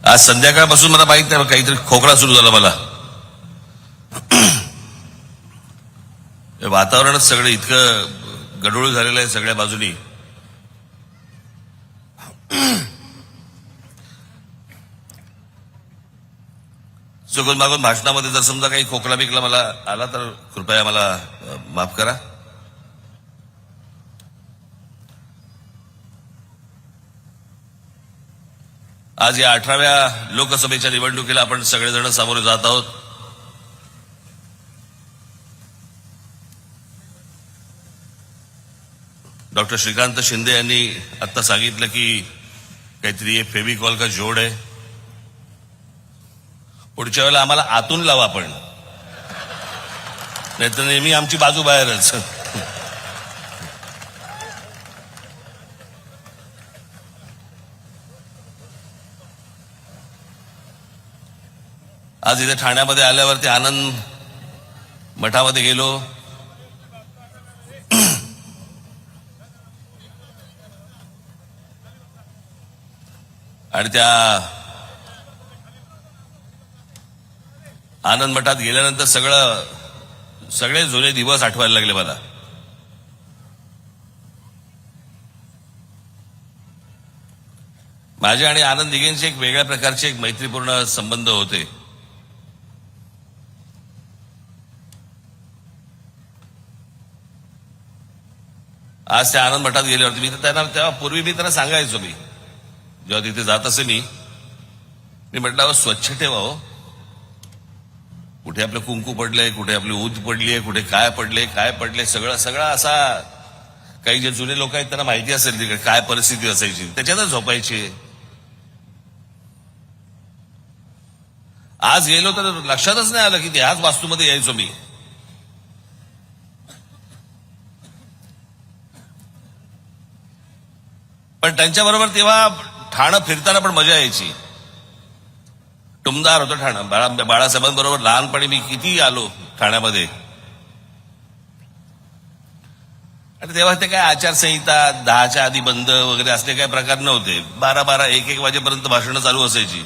आज संध्याकाळपासून मला माहित नाही काहीतरी खोकला सुरू झाला मला. वातावरणच सगळं इतकं गडोळ झालेलं आहे सगळ्या बाजूनी. चुकून मागून भाषणामध्ये जर समजा काही खोकला बिकला मला आला तर कृपया मला माफ करा. आज या 18व्या लोकसभेच्या निवडणुकीला आपण सगळेजण सामोरे जात आहोत. डॉक्टर श्रीकांत शिंदे यांनी आता सांगितलं की काहीतरी एक फेविकॉल का जोड आहे. पुढच्या वेळेला आम्हाला आतून लावा आपण, नाहीतर नेहमी आमची बाजू बाहेरच. आज इथे ठाण्यामध्ये आल्यावरती आनंद मठामध्ये गेलो. आणि त्या आनंद मठात गेल्यानंतर सगळे जुने दिवस आठवायला लागले मला. माझे आणि आनंद दिघेंचे एक वेगळ्या प्रकारचे एक मैत्रीपूर्ण संबंध होते. आज त्या आनंद मठात गेल्यावरती मी त्यांना तेव्हा पूर्वी मी त्यांना सांगायचो, मी जेव्हा तिथे जात असे मी म्हटलं स्वच्छ ठेवा हो. कुठे आपलं कुंकू पडलंय, कुठे आपली ऊद पडली आहे, कुठे काय पडले सगळं असा. काही जे जुने लोक आहेत त्यांना माहिती असेल तिकडे काय परिस्थिती असायची, त्याच्यातच झोपायची. आज गेलो तर लक्षातच नाही आलं की त्याच वास्तूमध्ये यायचो मी. पण त्यांच्याबरोबर तेव्हा ठाणं फिरताना पण मजा यायची. टुमदार होतं ठाणं. बाळासाहेबांबरोबर लहानपणी मी किती आलो ठाण्यामध्ये. आणि तेव्हा ते काय आचारसंहिता 10च्या आधी बंद वगैरे असले काही प्रकार नव्हते. 12 1 वाजेपर्यंत भाषणं चालू असायची.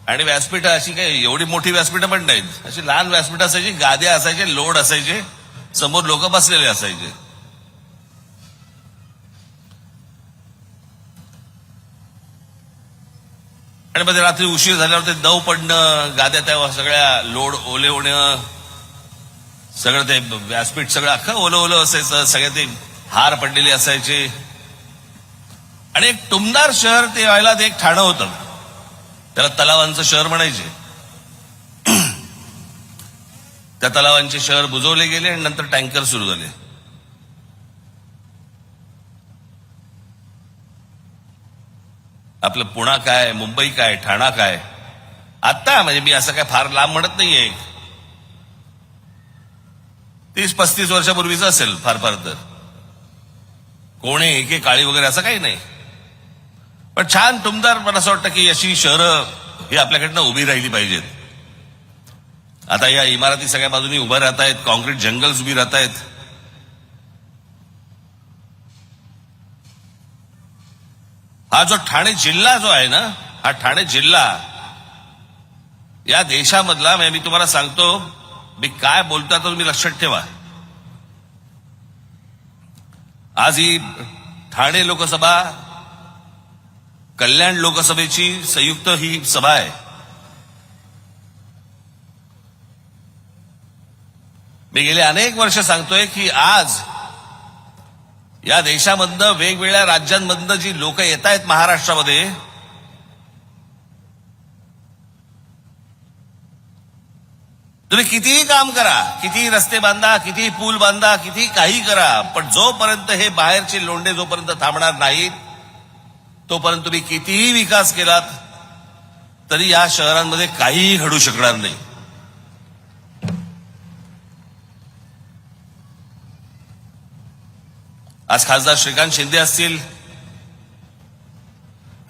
आणि व्यासपीठ अशी काही एवढी मोठी व्यासपीठं पण नाहीत, अशी लहान व्यासपीठ असायची. गाद्या असायचे, लोड असायचे, समोर लोक बसलेले असायचे. आणि मध्ये रात्री उशीर झाल्यावर ते दव पडणं, गाद्या त्या सगळ्या लोड ओले होणं, सगळं ते व्यासपीठ सगळं अख्खं ओलं असायचं. सगळे ते हार पडलेले असायचे. आणि एक टुमदार शहर ते व्हायला ते एक ठाणं होतं. त्याला तलावांचं शहर म्हणायचे. त्या तलावांचे शहर बुजवले गेले आणि नंतर टँकर सुरू झाले. आपलं पुणा काय, मुंबई काय, ठाणा काय. आता म्हणजे मी असं काय फार लांब म्हणत नाहीये, 30-35 वर्षापूर्वीच असेल फार तर. कोणे एके काळी वगैरे असं काही नाही. पण छान टुमदार. मला असं वाटतं की अशी शहरं ही आपल्याकडनं उभी राहिली पाहिजेत. आता या इमारती सगळ्या बाजूनी उभ्या राहत आहेत, कॉन्क्रीट जंगल्स उभी राहत आहेत. हा जो ठाणे जिल्हा जो आहे ना, हा ठाणे जिल्हा या देशामधला, मी तुम्हाला सांगतो, मी काय बोलतो तर तुम्ही लक्षात ठेवा. आज ही ठाणे लोकसभा कल्याण लोकसभेची संयुक्त ही सभा आहे. मी गेले अनेक वर्ष सांगतोय की आज या देशामधनं वेगवेगळ्या राज्यांमधनं जी लोक येत आहेत महाराष्ट्रामध्ये, तुम्ही कितीही काम करा, कितीही रस्ते बांधा, कितीही पूल बांधा, कितीही काही करा, पण जोपर्यंत हे बाहेरचे लोंढे जोपर्यंत थांबणार नाहीत, तोपर्यंत तुम्ही कितीही विकास केलात तरी या शहरांमध्ये काहीही घडू शकणार नाही. आज खासदार श्रीकांत शिंदे असतील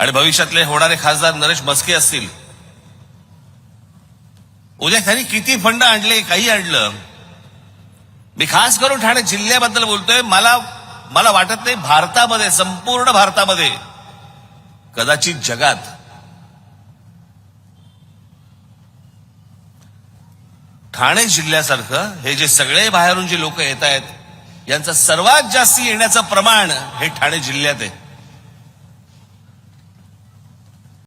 आणि भविष्यातले होणारे खासदार नरेश म्हस्के असतील, उद्या त्यांनी किती फंड आणले, काही आणलं. मी खास करून ठाणे जिल्ह्याबद्दल बोलतोय. मला वाटत नाही भारतामध्ये, संपूर्ण भारतामध्ये, कदाचित जगात ठाणे जिल्ह्यासारखं हे जे सगळे बाहेरून जे लोक येत आहेत यांचं सर्वात जास्ती येण्याचं प्रमाण हे ठाणे जिल्ह्यात आहे.